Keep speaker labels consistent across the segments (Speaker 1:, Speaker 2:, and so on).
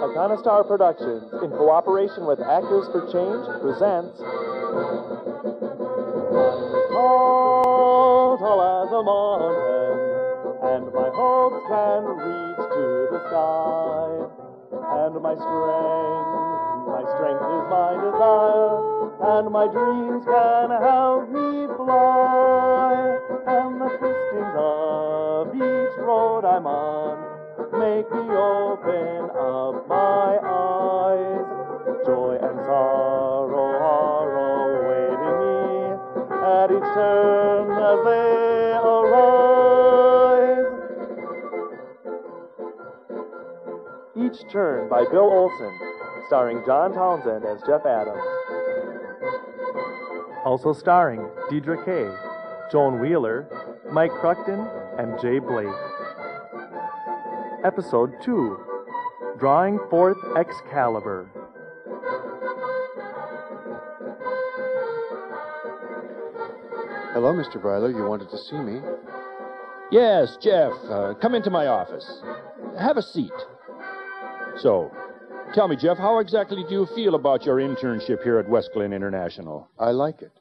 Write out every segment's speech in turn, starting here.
Speaker 1: Iconostar Productions, in cooperation with Actors for Change, presents tall as a mountain, and my hopes can reach to the sky, and my strength is my desire, and my dreams can help me fly, and the twistings of each road I'm on make me open up my eyes. Joy and sorrow are awaiting me at each turn as they arise. Each Turn by Bill Olson, starring John Townsend as Jeff Adams. Also starring Diedre Kay, Joan Wheeler, Mike Cruckton, and Jay Blake. Episode 2, Drawing Forth Excalibur.
Speaker 2: Hello, Mr. Bryler. You wanted to see me?
Speaker 3: Yes, Jeff. Come into my office. Have a seat. So, tell me, Jeff, how exactly do you feel about your internship here at West Glen International?
Speaker 2: I like it.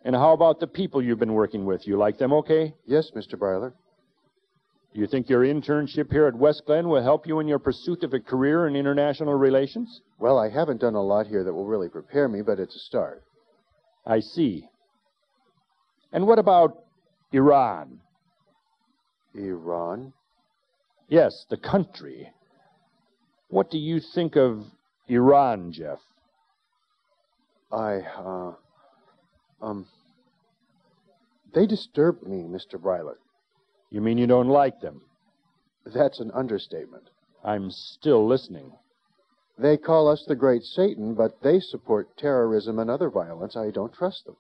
Speaker 3: And how about the people you've been working with? You like them okay?
Speaker 2: Yes, Mr. Bryler.
Speaker 3: You think your internship here at West Glen will help you in your pursuit of a career in international relations?
Speaker 2: Well, I haven't done a lot here that will really prepare me, but it's a start.
Speaker 3: I see. And what about Iran?
Speaker 2: Iran?
Speaker 3: Yes, the country. What do you think of Iran, Jeff?
Speaker 2: They disturb me, Mr. Bryler.
Speaker 3: You mean you don't like them?
Speaker 2: That's an understatement.
Speaker 3: I'm still listening.
Speaker 2: They call us the Great Satan, but they support terrorism and other violence. I don't trust them.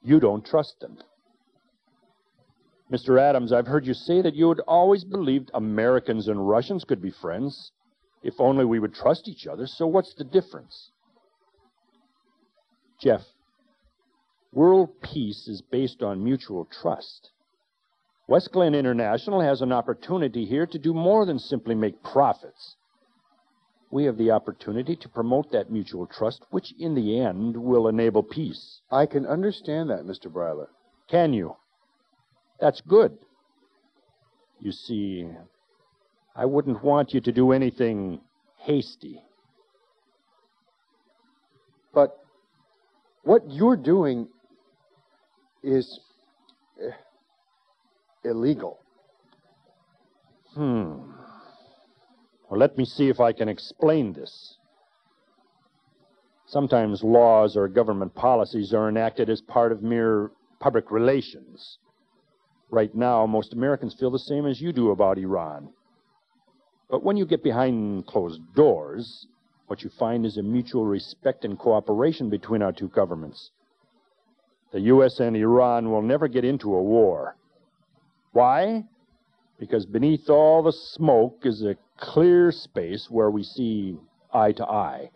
Speaker 3: You don't trust them. Mr. Adams, I've heard you say that you had always believed Americans and Russians could be friends, if only we would trust each other. So what's the difference? Jeff, world peace is based on mutual trust. West Glen International has an opportunity here to do more than simply make profits. We have the opportunity to promote that mutual trust, which in the end will enable peace.
Speaker 2: I can understand that, Mr. Bryler.
Speaker 3: Can you? That's good. You see, I wouldn't want you to do anything hasty.
Speaker 2: But what you're doing is illegal.
Speaker 3: Well, let me see if I can explain this. Sometimes laws or government policies are enacted as part of mere public relations. Right now, most Americans feel the same as you do about Iran. But when you get behind closed doors, what you find is a mutual respect and cooperation between our two governments. The U.S. and Iran will never get into a war. Why? Because beneath all the smoke is a clear space where we see eye to eye,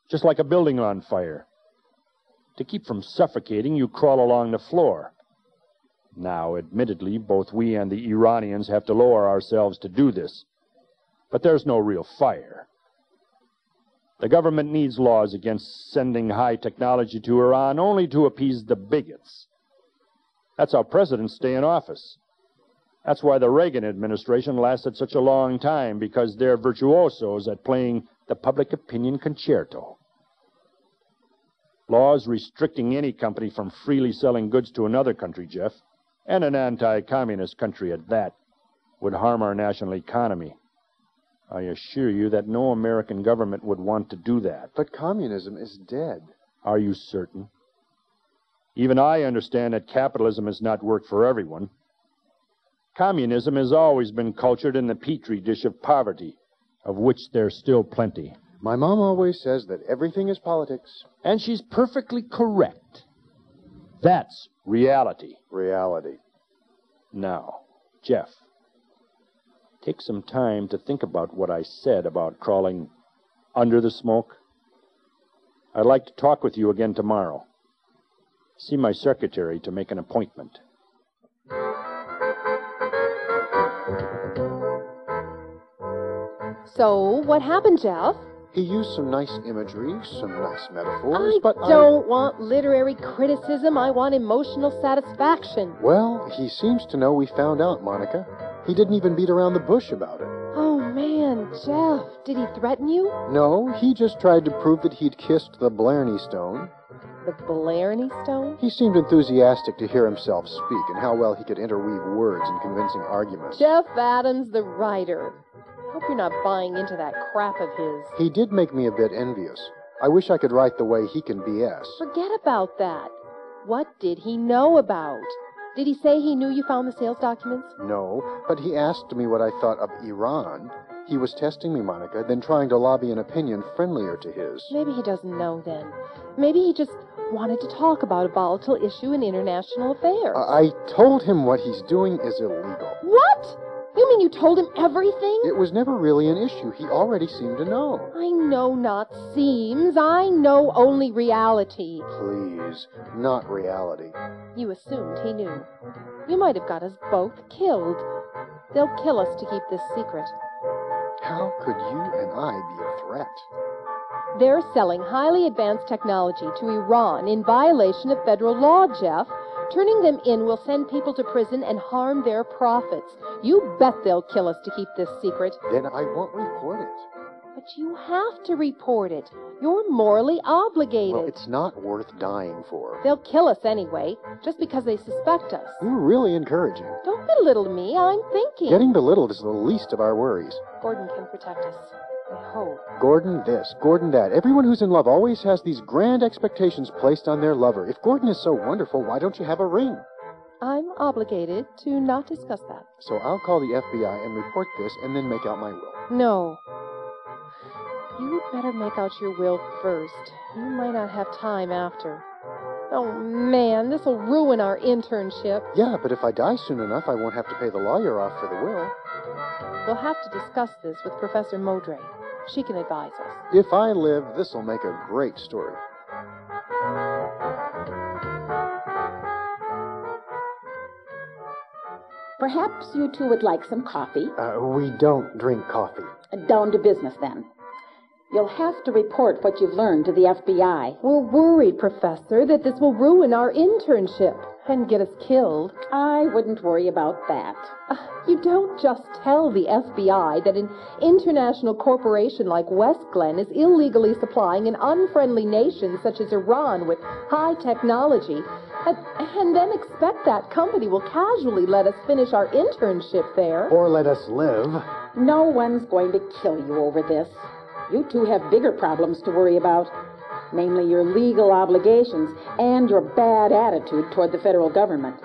Speaker 3: just like a building on fire. To keep from suffocating, you crawl along the floor. Now, admittedly, both we and the Iranians have to lower ourselves to do this. But there's no real fire. The government needs laws against sending high technology to Iran only to appease the bigots. That's how presidents stay in office. That's why the Reagan administration lasted such a long time, because they're virtuosos at playing the public opinion concerto. Laws restricting any company from freely selling goods to another country, Jeff, and an anti-communist country at that, would harm our national economy. I assure you that no American government would want to do that.
Speaker 2: But communism is dead.
Speaker 3: Are you certain? Even I understand that capitalism has not worked for everyone. Communism has always been cultured in the petri dish of poverty, of which there's still plenty.
Speaker 2: My mom always says that everything is politics.
Speaker 3: And she's perfectly correct. That's reality.
Speaker 2: Reality.
Speaker 3: Now, Jeff, take some time to think about what I said about crawling under the smoke. I'd like to talk with you again tomorrow. See my secretary to make an appointment.
Speaker 4: So, what happened, Jeff?
Speaker 2: He used some nice imagery, some nice metaphors,
Speaker 4: I
Speaker 2: but
Speaker 4: don't want literary criticism. I want emotional satisfaction.
Speaker 2: Well, he seems to know we found out, Monica. He didn't even beat around the bush about it.
Speaker 4: Oh, man, Jeff, did he threaten you?
Speaker 2: No, he just tried to prove that he'd kissed the Blarney Stone.
Speaker 4: The Blarney Stone?
Speaker 2: He seemed enthusiastic to hear himself speak and how well he could interweave words in convincing arguments.
Speaker 4: Jeff Adams, the writer. Hope you're not buying into that crap of his.
Speaker 2: He did make me a bit envious. I wish I could write the way he can BS.
Speaker 4: Forget about that. What did he know about? Did he say he knew you found the sales documents?
Speaker 2: No, but he asked me what I thought of Iran. He was testing me, Monica, then trying to lobby an opinion friendlier to his.
Speaker 4: Maybe he doesn't know then. Maybe he just wanted to talk about a volatile issue in international affairs.
Speaker 2: I told him what he's doing is illegal.
Speaker 4: What? You mean you told him everything?
Speaker 2: It was never really an issue. He already seemed to know.
Speaker 4: I know not seems. I know only reality.
Speaker 2: Please, not reality.
Speaker 4: You assumed he knew. You might have got us both killed. They'll kill us to keep this secret.
Speaker 2: How could you and I be a threat?
Speaker 4: They're selling highly advanced technology to Iran in violation of federal law, Jeff. Turning them in will send people to prison and harm their profits. You bet they'll kill us to keep this secret.
Speaker 2: Then I won't report it.
Speaker 4: But you have to report it. You're morally obligated.
Speaker 2: Well, it's not worth dying for.
Speaker 4: They'll kill us anyway, just because they suspect us.
Speaker 2: You're really encouraging.
Speaker 4: Don't belittle me. I'm thinking.
Speaker 2: Getting belittled is the least of our worries.
Speaker 4: Gordon can protect us. I hope.
Speaker 2: Gordon this, Gordon that. Everyone who's in love always has these grand expectations placed on their lover. If Gordon is so wonderful, why don't you have a ring?
Speaker 4: I'm obligated to not discuss that.
Speaker 2: So I'll call the FBI and report this and then make out my will.
Speaker 4: No. You'd better make out your will first. You might not have time after. Oh, man, this'll ruin our internship.
Speaker 2: Yeah, but if I die soon enough, I won't have to pay the lawyer off for the will.
Speaker 4: We'll have to discuss this with Professor Maudre. She can advise us.
Speaker 2: If I live, this'll make a great story.
Speaker 5: Perhaps you two would like some coffee.
Speaker 2: We don't drink coffee.
Speaker 5: Down to business, then. You'll have to report what you've learned to the FBI.
Speaker 4: We're worried, Professor, that this will ruin our internship and get us killed.
Speaker 5: I wouldn't worry about that.
Speaker 4: You don't just tell the FBI that an international corporation like West Glen is illegally supplying an unfriendly nation such as Iran with high technology, and then expect that company will casually let us finish our internship there.
Speaker 2: Or let us live.
Speaker 5: No one's going to kill you over this. You two have bigger problems to worry about, namely your legal obligations and your bad attitude toward the federal government.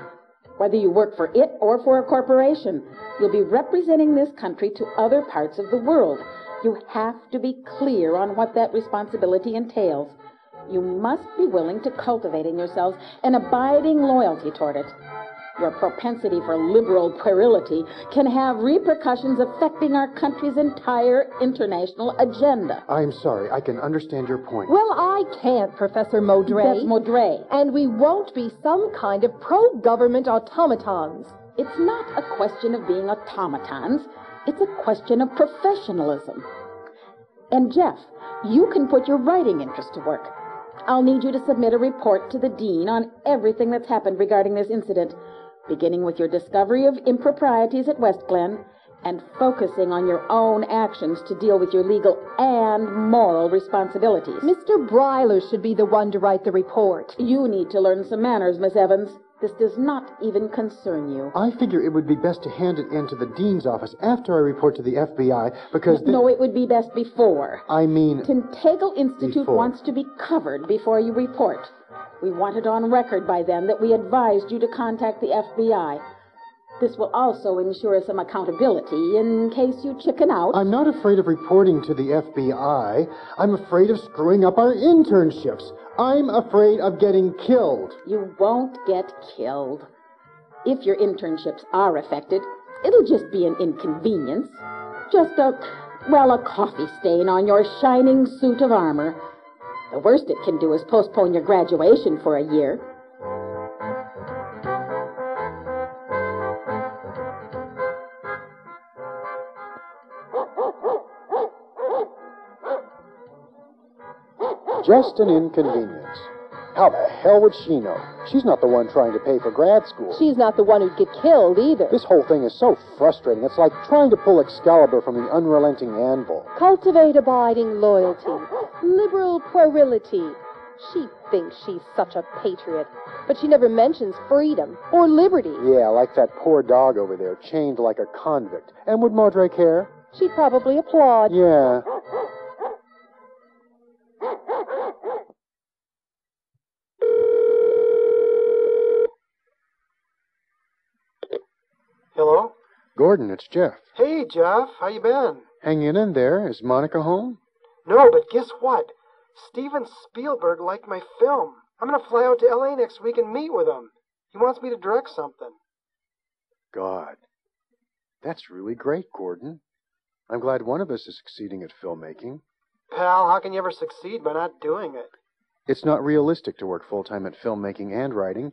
Speaker 5: Whether you work for it or for a corporation, you'll be representing this country to other parts of the world. You have to be clear on what that responsibility entails. You must be willing to cultivate in yourselves an abiding loyalty toward it. Your propensity for liberal puerility can have repercussions affecting our country's entire international agenda.
Speaker 2: I'm sorry, I can understand your point.
Speaker 4: Well, I can't, Professor Maudre.
Speaker 5: That's Maudre.
Speaker 4: And we won't be some kind of pro-government automatons.
Speaker 5: It's not a question of being automatons. It's a question of professionalism. And Jeff, you can put your writing interest to work. I'll need you to submit a report to the dean on everything that's happened regarding this incident, beginning with your discovery of improprieties at West Glen and focusing on your own actions to deal with your legal and moral responsibilities.
Speaker 4: Mr. Bryler should be the one to write the report.
Speaker 5: You need to learn some manners, Miss Evans. This does not even concern you.
Speaker 2: I figure it would be best to hand it in to the dean's office after I report to the FBI, because...
Speaker 5: No, it would be best before.
Speaker 2: I mean...
Speaker 5: Tintagel Institute
Speaker 2: before.
Speaker 5: wants to be covered before you report. We want it on record by then that we advised you to contact the FBI. This will also ensure some accountability in case you chicken out.
Speaker 2: I'm not afraid of reporting to the FBI. I'm afraid of screwing up our internships. I'm afraid of getting killed.
Speaker 5: You won't get killed. If your internships are affected, it'll just be an inconvenience. Just a coffee stain on your shining suit of armor. The worst it can do is postpone your graduation for a year.
Speaker 2: just an inconvenience. How the hell would she know? She's not the one trying to pay for grad school.
Speaker 4: She's not the one who'd get killed either.
Speaker 2: This whole thing is so frustrating. It's like trying to pull Excalibur from the unrelenting anvil.
Speaker 4: Cultivate abiding loyalty, liberal puerility. She thinks she's such a patriot, but she never mentions freedom or liberty.
Speaker 2: Yeah, like that poor dog over there, chained like a convict. And would Maudre care?
Speaker 4: She'd probably applaud.
Speaker 2: Yeah.
Speaker 6: Hello?
Speaker 2: Gordon, it's Jeff.
Speaker 6: Hey, Jeff. How you been?
Speaker 2: Hanging in there. Is Monica home?
Speaker 6: No, but guess what? Steven Spielberg liked my film. I'm going to fly out to L.A. next week and meet with him. He wants me to direct something.
Speaker 2: God. That's really great, Gordon. I'm glad one of us is succeeding at filmmaking.
Speaker 6: Pal, how can you ever succeed by not doing it?
Speaker 2: It's not realistic to work full-time at filmmaking and writing.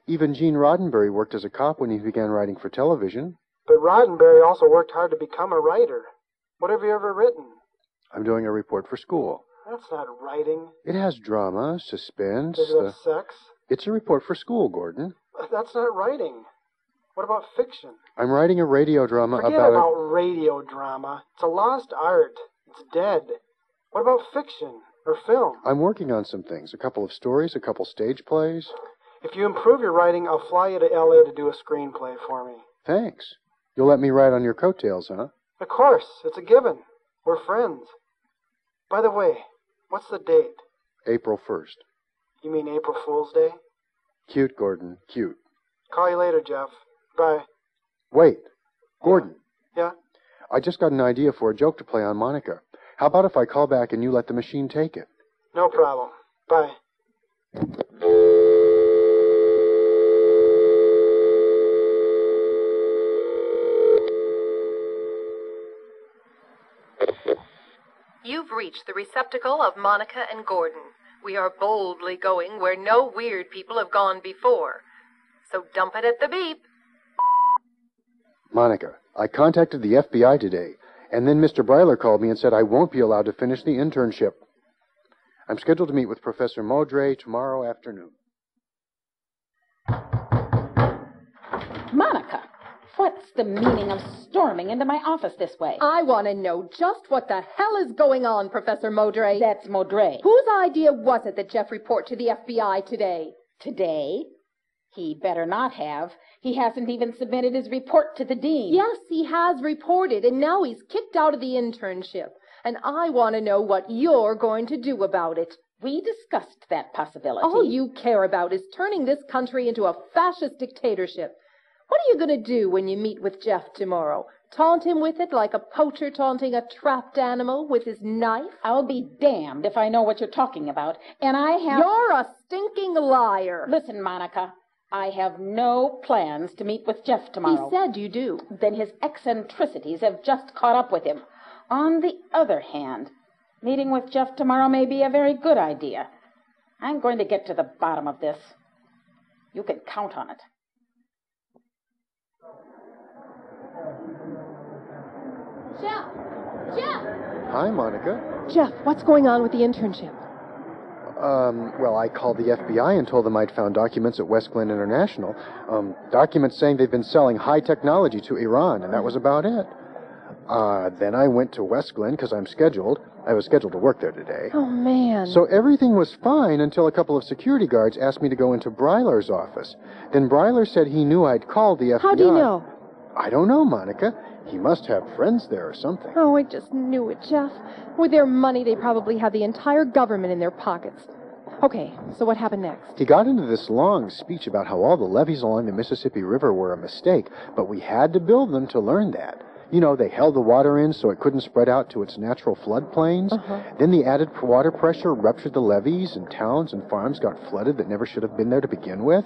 Speaker 2: Even Gene Roddenberry worked as a cop when he began writing for television.
Speaker 6: But Roddenberry also worked hard to become a writer. What have you ever written?
Speaker 2: I'm doing a report for school.
Speaker 6: That's not writing.
Speaker 2: It has drama, suspense.
Speaker 6: Does it have sex?
Speaker 2: It's a report for school, Gordon.
Speaker 6: That's not writing. What about fiction?
Speaker 2: I'm writing a radio drama
Speaker 6: Forget about radio drama. It's a lost art. It's dead. What about fiction or film?
Speaker 2: I'm working on some things. A couple of stories, a couple stage plays.
Speaker 6: If you improve your writing, I'll fly you to L.A. to do a screenplay for me.
Speaker 2: Thanks. You'll let me ride on your coattails, huh?
Speaker 6: Of course. It's a given. We're friends. By the way, what's the date?
Speaker 2: April 1st.
Speaker 6: You mean April Fool's Day?
Speaker 2: Cute, Gordon. Cute.
Speaker 6: Call you later, Jeff. Bye.
Speaker 2: Wait. Gordon.
Speaker 6: Yeah?
Speaker 2: I just got an idea for a joke to play on Monica. How about if I call back and you let the machine take it?
Speaker 6: No problem. Bye.
Speaker 7: You've reached the receptacle of Monica and Gordon. We are boldly going where no weird people have gone before. So dump it at the beep.
Speaker 2: Monica, I contacted the FBI today, and then Mr. Bryler called me and said I won't be allowed to finish the internship. I'm scheduled to meet with Professor Maudre tomorrow afternoon.
Speaker 5: Monica, what's the meaning of storming into my office this way?
Speaker 4: I want to know just what the hell is going on, Professor Maudre.
Speaker 5: That's Maudre.
Speaker 4: Whose idea was it that Jeff report to the FBI today?
Speaker 5: Today? He better not have. He hasn't even submitted his report to the dean.
Speaker 4: Yes, he has reported, and now he's kicked out of the internship. And I want to know what you're going to do about it.
Speaker 5: We discussed that possibility.
Speaker 4: All you care about is turning this country into a fascist dictatorship. What are you going to do when you meet with Jeff tomorrow? Taunt him with it like a poacher taunting a trapped animal with his knife?
Speaker 5: I'll be damned if I know what you're talking about. And I have...
Speaker 4: You're a stinking liar.
Speaker 5: Listen, Monica, I have no plans to meet with Jeff tomorrow.
Speaker 4: He said you do.
Speaker 5: Then his eccentricities have just caught up with him. On the other hand, meeting with Jeff tomorrow may be a very good idea. I'm going to get to the bottom of this. You can count on it.
Speaker 4: Jeff! Jeff!
Speaker 2: Hi, Monica.
Speaker 4: Jeff, what's going on with the internship?
Speaker 2: Well, I called the FBI and told them I'd found documents at West Glen International. Documents saying they'd been selling high technology to Iran, and that was about it. Then I went to West Glen because I'm scheduled. I was scheduled to work there today.
Speaker 4: Oh, man.
Speaker 2: So everything was fine until a couple of security guards asked me to go into Bryler's office. Then Bryler said he knew I'd called the FBI.
Speaker 4: How do you know?
Speaker 2: I don't know, Monica. He must have friends there or something.
Speaker 4: Oh, I just knew it, Jeff. With their money, they probably have the entire government in their pockets. Okay, so what happened next?
Speaker 2: He got into this long speech about how all the levees along the Mississippi River were a mistake, but we had to build them to learn that. You know, they held the water in so it couldn't spread out to its natural floodplains. Then the added water pressure ruptured the levees, and towns and farms got flooded that never should have been there to begin with.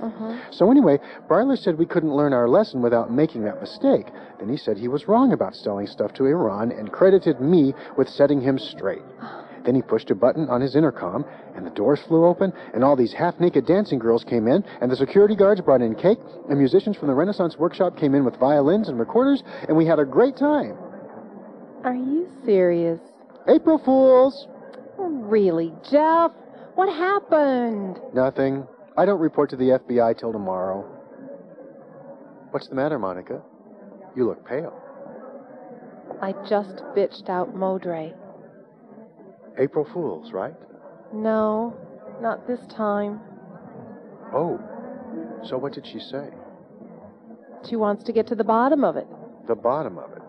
Speaker 2: So anyway, Bryler said we couldn't learn our lesson without making that mistake. Then he said he was wrong about selling stuff to Iran and credited me with setting him straight. Then he pushed a button on his intercom, and the doors flew open, and all these half-naked dancing girls came in, and the security guards brought in cake, and musicians from the Renaissance Workshop came in with violins and recorders, and we had a great time.
Speaker 4: Are you serious?
Speaker 2: April Fools!
Speaker 4: Really, Jeff? What happened?
Speaker 2: Nothing. I don't report to the FBI till tomorrow. What's the matter, Monica? You look pale.
Speaker 4: I just bitched out Maudre.
Speaker 2: April Fools, right?
Speaker 4: No, not this time.
Speaker 2: Oh, so what did she say?
Speaker 4: She wants to get to the bottom of it.
Speaker 2: The bottom of it.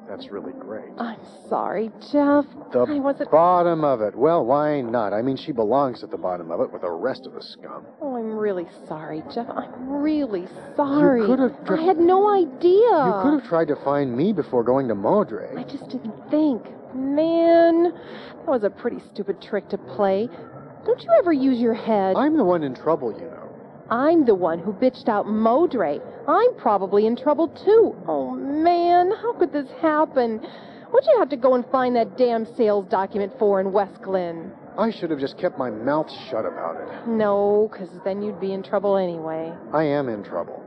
Speaker 2: That's really great.
Speaker 4: I'm sorry, Jeff.
Speaker 2: The bottom of it. Well, why not? I mean, she belongs at the bottom of it with the rest of the scum.
Speaker 4: Oh, I'm really sorry, Jeff. I'm really sorry.
Speaker 2: You could have...
Speaker 4: I had no idea.
Speaker 2: You could have tried to find me before going to Maudre.
Speaker 4: I just didn't think. Man, that was a pretty stupid trick to play. Don't you ever use your head?
Speaker 2: I'm the one in trouble, you know.
Speaker 4: I'm the one who bitched out Maudre. I'm probably in trouble, too. Oh, man, how could this happen? What'd you have to go and find that damn sales document for in West Glen?
Speaker 2: I should have just kept my mouth shut about it.
Speaker 4: No, because then you'd be in trouble anyway.
Speaker 2: I am in trouble.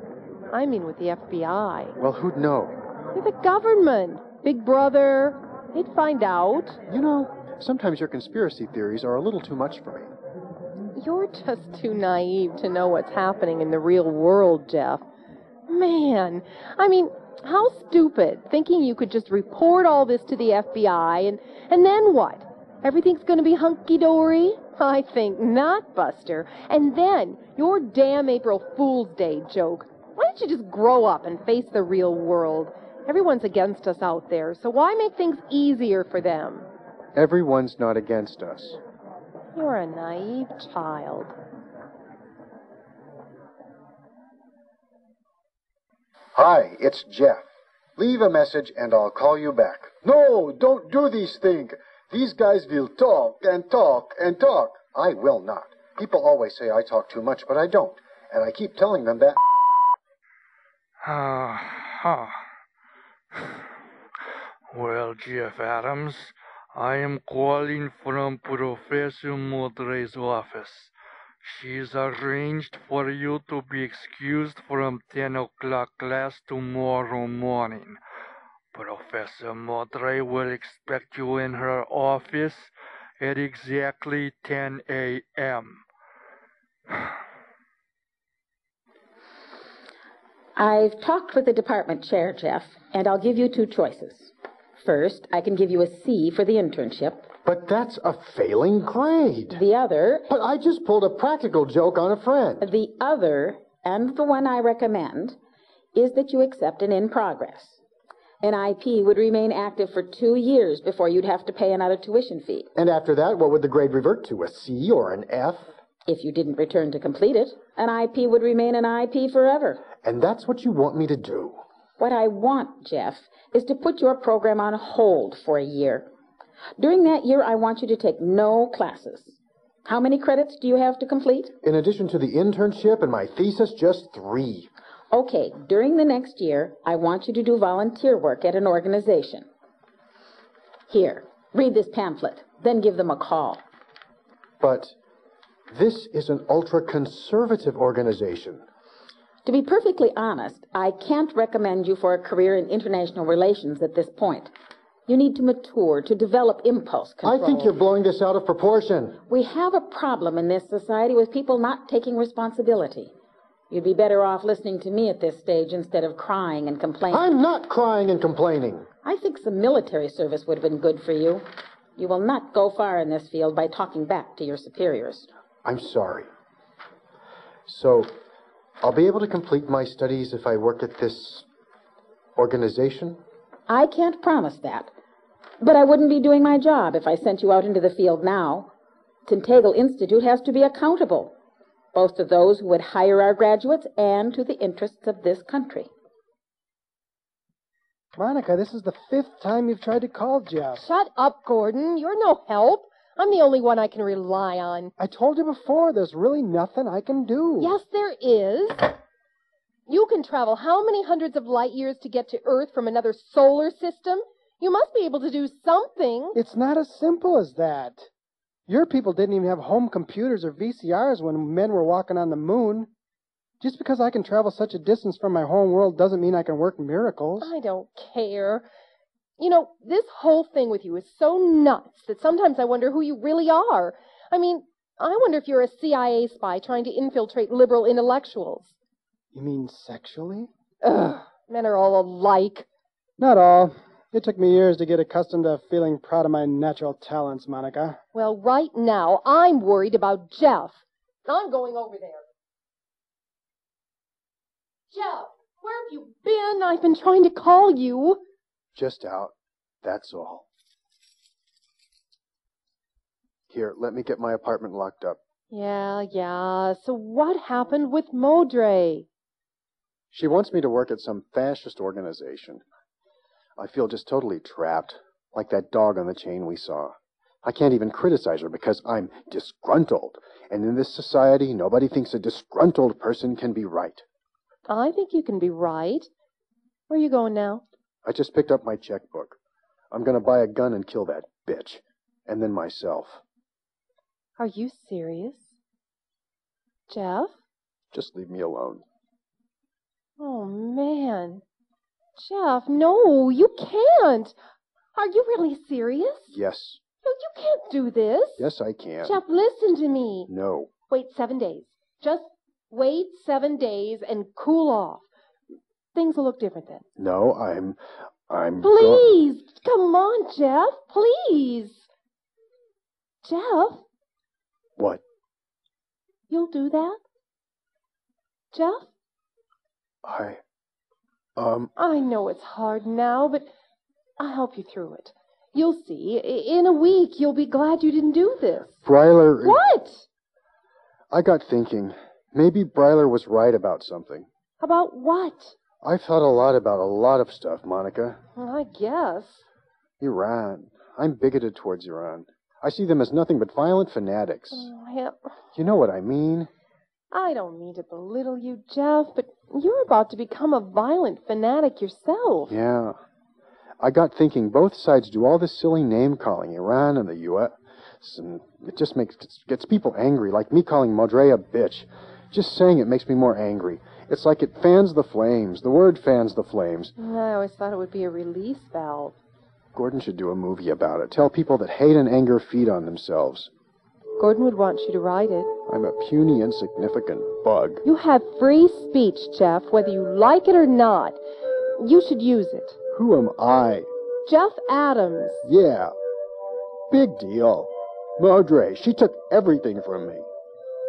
Speaker 4: I mean with the FBI.
Speaker 2: Well, who'd know?
Speaker 4: You're the government. Big Brother. They'd find out.
Speaker 2: You know, sometimes your conspiracy theories are a little too much for me.
Speaker 4: You're just too naive to know what's happening in the real world, Jeff. Man, I mean, how stupid, thinking you could just report all this to the FBI, and then what? Everything's going to be hunky-dory? I think not, Buster. And then, your damn April Fool's Day joke. Why don't you just grow up and face the real world? Everyone's against us out there, so why make things easier for them?
Speaker 2: Everyone's not against us.
Speaker 4: You're a naive child.
Speaker 2: Hi, it's Jeff. Leave a message and I'll call you back. No, don't do these things. These guys will talk and talk and talk. I will not. People always say I talk too much, but I don't. And I keep telling them that...
Speaker 8: Well, Jeff Adams, I am calling from Professor Maudre's office. She's arranged for you to be excused from 10 o'clock class tomorrow morning. Professor Maudre will expect you in her office at exactly 10 a.m.
Speaker 5: I've talked with the department chair, Jeff, and I'll give you two choices. First, I can give you a C for the internship.
Speaker 2: But that's a failing grade.
Speaker 5: The other...
Speaker 2: But I just pulled a practical joke on a friend.
Speaker 5: The other, and the one I recommend, is that you accept an in-progress. An IP would remain active for 2 years before you'd have to pay another tuition fee.
Speaker 2: And after that, what would the grade revert to, a C or an F?
Speaker 5: If you didn't return to complete it, an IP would remain an IP forever.
Speaker 2: And that's what you want me to do?
Speaker 5: What I want, Jeff, is to put your program on hold for a year. During that year, I want you to take no classes. How many credits do you have to complete?
Speaker 2: In addition to the internship and my thesis, just 3.
Speaker 5: Okay, during the next year, I want you to do volunteer work at an organization. Here, read this pamphlet, then give them a call.
Speaker 2: But this is an ultra-conservative organization.
Speaker 5: To be perfectly honest, I can't recommend you for a career in international relations at this point. You need to mature, to develop impulse control.
Speaker 2: I think you're blowing this out of proportion.
Speaker 5: We have a problem in this society with people not taking responsibility. You'd be better off listening to me at this stage instead of crying and complaining.
Speaker 2: I'm not crying and complaining.
Speaker 5: I think some military service would have been good for you. You will not go far in this field by talking back to your superiors.
Speaker 2: I'm sorry. So, I'll be able to complete my studies if I work at this organization?
Speaker 5: I can't promise that. But I wouldn't be doing my job if I sent you out into the field now. Tintagle Institute has to be accountable, both to those who would hire our graduates and to the interests of this country.
Speaker 6: Monica, this is the 5th time you've tried to call Jeff.
Speaker 4: Shut up, Gordon. You're no help. I'm the only one I can rely on.
Speaker 6: I told you before, there's really nothing I can do.
Speaker 4: Yes, there is. You can travel how many hundreds of light years to get to Earth from another solar system? You must be able to do something.
Speaker 6: It's not as simple as that. Your people didn't even have home computers or VCRs when men were walking on the moon. Just because I can travel such a distance from my home world doesn't mean I can work miracles.
Speaker 4: I don't care. You know, this whole thing with you is so nuts that sometimes I wonder who you really are. I mean, I wonder if you're a CIA spy trying to infiltrate liberal intellectuals.
Speaker 6: You mean sexually?
Speaker 4: Ugh, men are all alike.
Speaker 6: Not all. It took me years to get accustomed to feeling proud of my natural talents, Monica.
Speaker 4: Well, right now, I'm worried about Jeff. I'm going over there. Jeff, where have you been? I've been trying to call you.
Speaker 2: Just out. That's all. Here, let me get my apartment locked up.
Speaker 4: Yeah. So what happened with Maudre?
Speaker 2: She wants me to work at some fascist organization. I feel just totally trapped, like that dog on the chain we saw. I can't even criticize her because I'm disgruntled. And in this society, nobody thinks a disgruntled person can be right.
Speaker 4: I think you can be right. Where are you going now?
Speaker 2: I just picked up my checkbook. I'm going to buy a gun and kill that bitch. And then myself.
Speaker 4: Are you serious? Jeff?
Speaker 2: Just leave me alone.
Speaker 4: Oh, man. Jeff, no, you can't. Are you really serious?
Speaker 2: Yes.
Speaker 4: No, you can't do this.
Speaker 2: Yes, I can.
Speaker 4: Jeff, listen to me.
Speaker 2: No.
Speaker 4: Wait 7 days. Just wait 7 days and cool off. Things will look different then.
Speaker 2: No, I'm...
Speaker 4: Please, come on, Jeff. Please. Jeff?
Speaker 2: What?
Speaker 4: You'll do that? Jeff? I know it's hard now, but I'll help you through it. You'll see. In a week, you'll be glad you didn't do this.
Speaker 2: Bryler...
Speaker 4: What?
Speaker 2: I got thinking. Maybe Bryler was right about something.
Speaker 4: About what?
Speaker 2: I've thought a lot about a lot of stuff, Monica.
Speaker 4: Well, I guess.
Speaker 2: Iran. I'm bigoted towards Iran. I see them as nothing but violent fanatics. You know what I mean?
Speaker 4: I don't mean to belittle you, Jeff, but you're about to become a violent fanatic yourself.
Speaker 2: Yeah. I got thinking both sides do all this silly name-calling, Iran and the U.S., and it just gets people angry, like me calling Maudre a bitch. Just saying it makes me more angry. It's like it fans the flames. The word fans the flames.
Speaker 4: I always thought it would be a release valve.
Speaker 2: Gordon should do a movie about it. Tell people that hate and anger feed on themselves.
Speaker 4: Gordon would want you to write it.
Speaker 2: I'm a puny, insignificant bug.
Speaker 4: You have free speech, Jeff, whether you like it or not. You should use it.
Speaker 2: Who am I?
Speaker 4: Jeff Adams.
Speaker 2: Yeah. Big deal. Maudre, she took everything from me.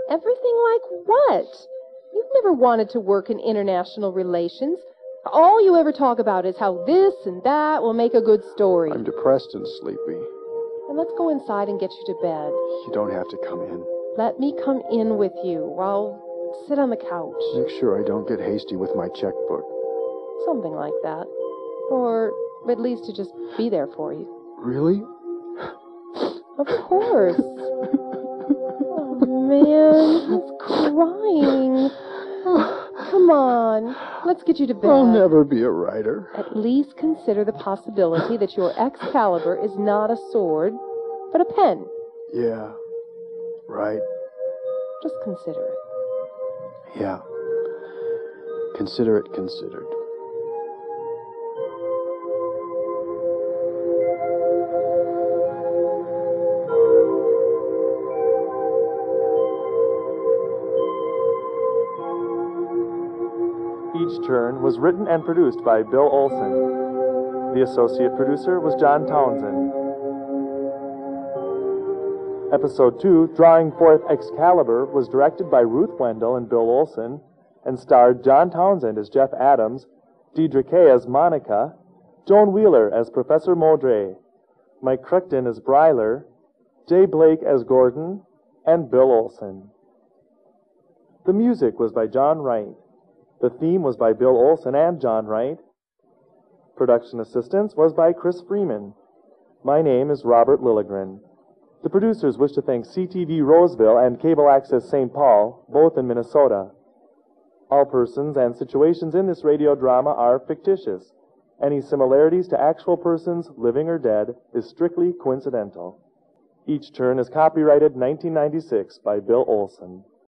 Speaker 4: Everything like what? You've never wanted to work in international relations. All you ever talk about is how this and that will make a good story.
Speaker 2: I'm depressed and sleepy.
Speaker 4: Then let's go inside and get you to bed.
Speaker 2: You don't have to come in.
Speaker 4: Let me come in with you. I'll sit on the couch.
Speaker 2: Make sure I don't get hasty with my checkbook.
Speaker 4: Something like that. Or at least to just be there for you.
Speaker 2: Really?
Speaker 4: Of course. Oh, man, he's crying. Come on, let's get you to bed.
Speaker 2: I'll never be a writer.
Speaker 4: At least consider the possibility that your Excalibur is not a sword, but a pen.
Speaker 2: Yeah, right.
Speaker 4: Just consider it.
Speaker 2: Yeah. Consider it considered.
Speaker 1: Each Turn was written and produced by Bill Olson. The associate producer was John Townsend. Episode 2, Drawing Forth Excalibur, was directed by Ruth Wendell and Bill Olson, and starred John Townsend as Jeff Adams, Diedre Kay as Monica, Joan Wheeler as Professor Maudre, Mike Crichton as Bryler, Jay Blake as Gordon, and Bill Olson. The music was by John Wright. The theme was by Bill Olson and John Wright. Production assistance was by Chris Freeman. My name is Robert Lilligren. The producers wish to thank CTV Roseville and Cable Access St. Paul, both in Minnesota. All persons and situations in this radio drama are fictitious. Any similarities to actual persons, living or dead, is strictly coincidental. Each Turn is copyrighted 1996 by Bill Olson.